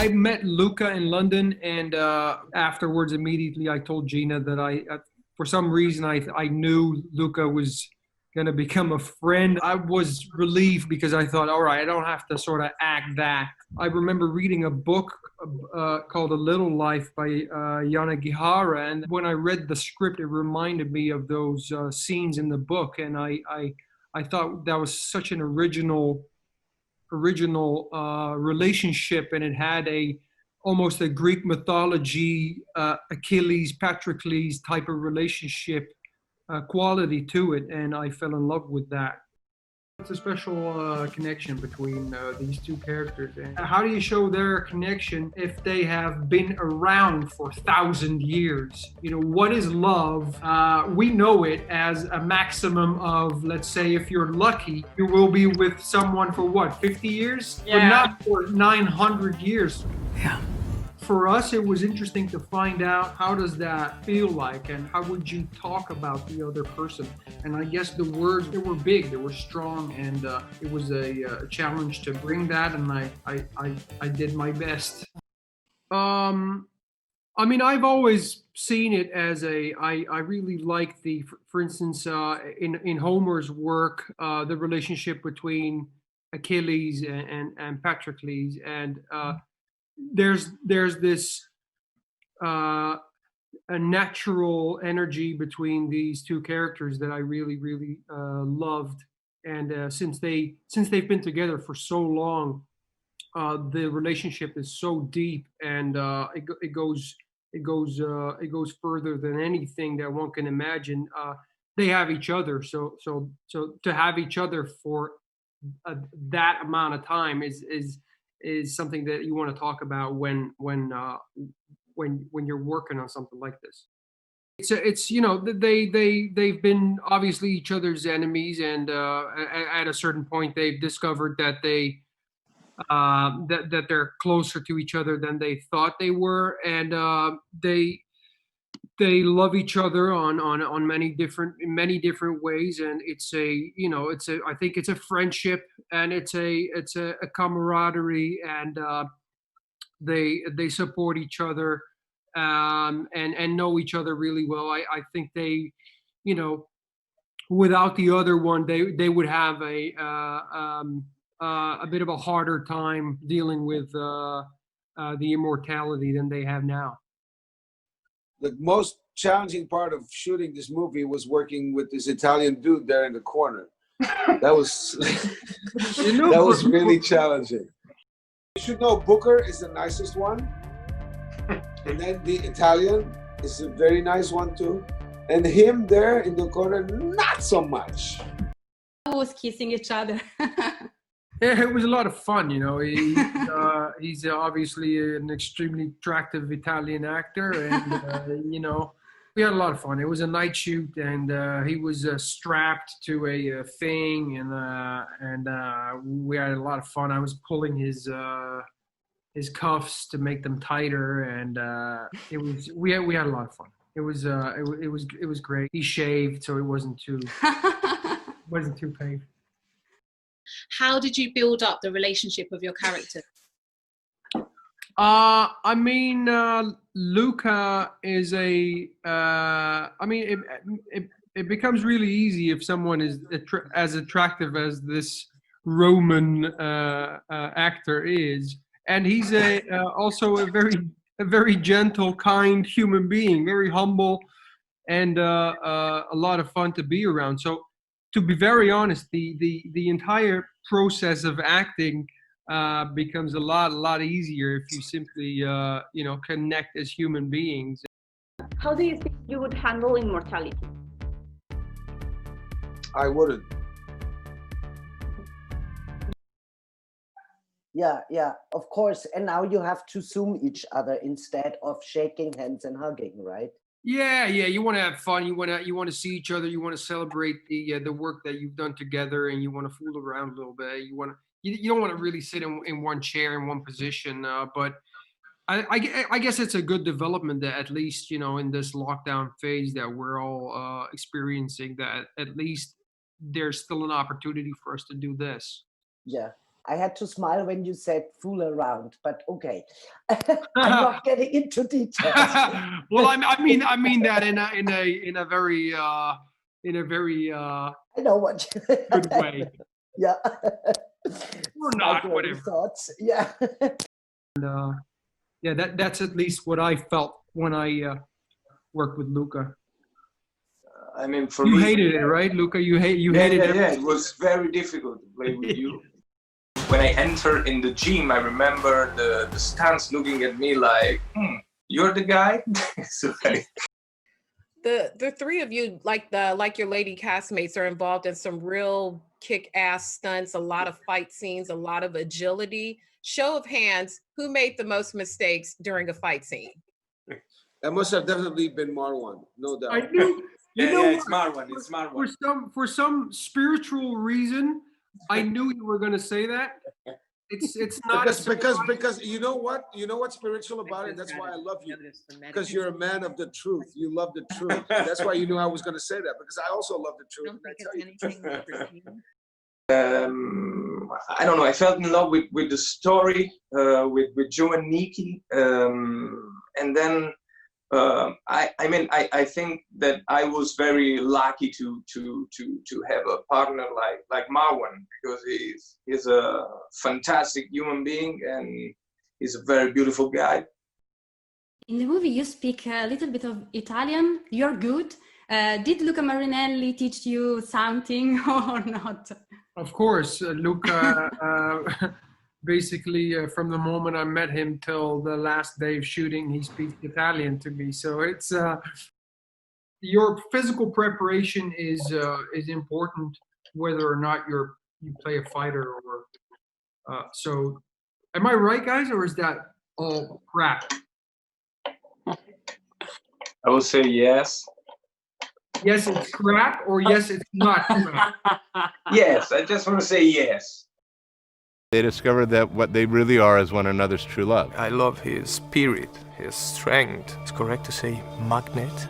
I met Luca in London, and afterwards, immediately, I told Gina that for some reason, I knew Luca was going to become a friend. I was relieved because I thought, all right, I don't have to sort of act that. I remember reading a book called A Little Life by Yana Gihara, and when I read the script, it reminded me of those scenes in the book, and I thought that was such an original relationship, and it had a almost a Greek mythology, Achilles, Patroclus type of relationship quality to it, and I fell in love with that. It's a special connection between these two characters. And how do you show their connection if they have been around for 1,000 years? You know, what is love? We know it as a maximum of, let's say, if you're lucky, you will be with someone for what, 50 years? Yeah. But not for 900 years. Yeah. For us, it was interesting to find out how does that feel like, and how would you talk about the other person. And I guess the words, they were big, they were strong, and it was a challenge to bring that, and I did my best. I mean, I've always seen it as I really like for instance, in Homer's work, the relationship between Achilles and Patroclus, and there's this a natural energy between these two characters that I really loved, and since they've been together for so long, the relationship is so deep, and it goes further than anything that one can imagine. They have each other, so to have each other for that amount of time is something that you want to talk about when you're working on something like this. It's they've been obviously each other's enemies, and at a certain point they've discovered that that they're closer to each other than they thought they were, and they love each other on many different ways, and it's a I think it's a friendship, and it's a camaraderie, and they support each other, and know each other really well. I think they, you know without the other one, they would have a bit of a harder time dealing with the immortality than they have now. The most challenging part of shooting this movie was working with this Italian dude there in the corner. That was that was really challenging. You should know Booker is the nicest one, and then the Italian is a very nice one too, and him there in the corner, not so much. Who was kissing each other? Yeah, it was a lot of fun. He's obviously an extremely attractive Italian actor, and we had a lot of fun. It was a night shoot, and he was strapped to a thing, and we had a lot of fun. I was pulling his cuffs to make them tighter, and we had a lot of fun. It was great. He shaved, so it wasn't too painful. How did you build up the relationship of your character? I mean, Luca is it becomes really easy if someone is as attractive as this Roman actor is, and he's also a very gentle, kind human being, very humble, and a lot of fun to be around. So, to be very honest, the entire process of acting becomes a lot easier if you simply connect as human beings. How do you think you would handle immortality? I wouldn't. Yeah, of course. And now you have to Zoom each other instead of shaking hands and hugging, right? Yeah. You want to have fun. You want to see each other. You want to celebrate the work that you've done together, and you want to fool around a little bit. You don't want to really sit in one chair in one position. But I guess it's a good development that at least in this lockdown phase that we're all experiencing, that at least there's still an opportunity for us to do this. Yeah. I had to smile when you said fool around, but okay. I'm not getting into details. Well, I mean that in a very I know what you good way. Yeah. Or not, Speculative whatever. thoughts. Yeah. Yeah, that's at least what I felt when I worked with Luca. I mean, for You me, hated it, right, Luca? You yeah, hated it. yeah, it was very difficult to play with you. When I entered in the gym, I remember the stands looking at me like, you're the guy? So The three of you, like your lady castmates, are involved in some real kick-ass stunts, a lot of fight scenes, a lot of agility. Show of hands, who made the most mistakes during a fight scene? That must have definitely been Marwan, no doubt. I knew. You know, it's Marwan. It's Marwan. for some spiritual reason, I knew you were going to say that. It's not Because you know what's spiritual about it? That's why I love you. Because you're a man of the truth. You love the truth. That's why you knew I was going to say that, because I also love the truth. And I tell you. I don't know. I felt in love with the story, with Joe and Nikki, and then I think that I was very lucky to have a partner like Marwan, because he's a fantastic human being and he's a very beautiful guy. In the movie, you speak a little bit of Italian. You're good. Did Luca Marinelli teach you something or not? Of course, Luca. Basically, from the moment I met him till the last day of shooting, he speaks Italian to me. So it's your physical preparation is important, whether or not you play a fighter or. So, am I right, guys, or is that all crap? I would say yes. Yes, it's crap, or yes, it's not crap. Yes, I just want to say yes. They discovered that what they really are is one another's true love. I love his spirit, his strength. It's correct to say magnet.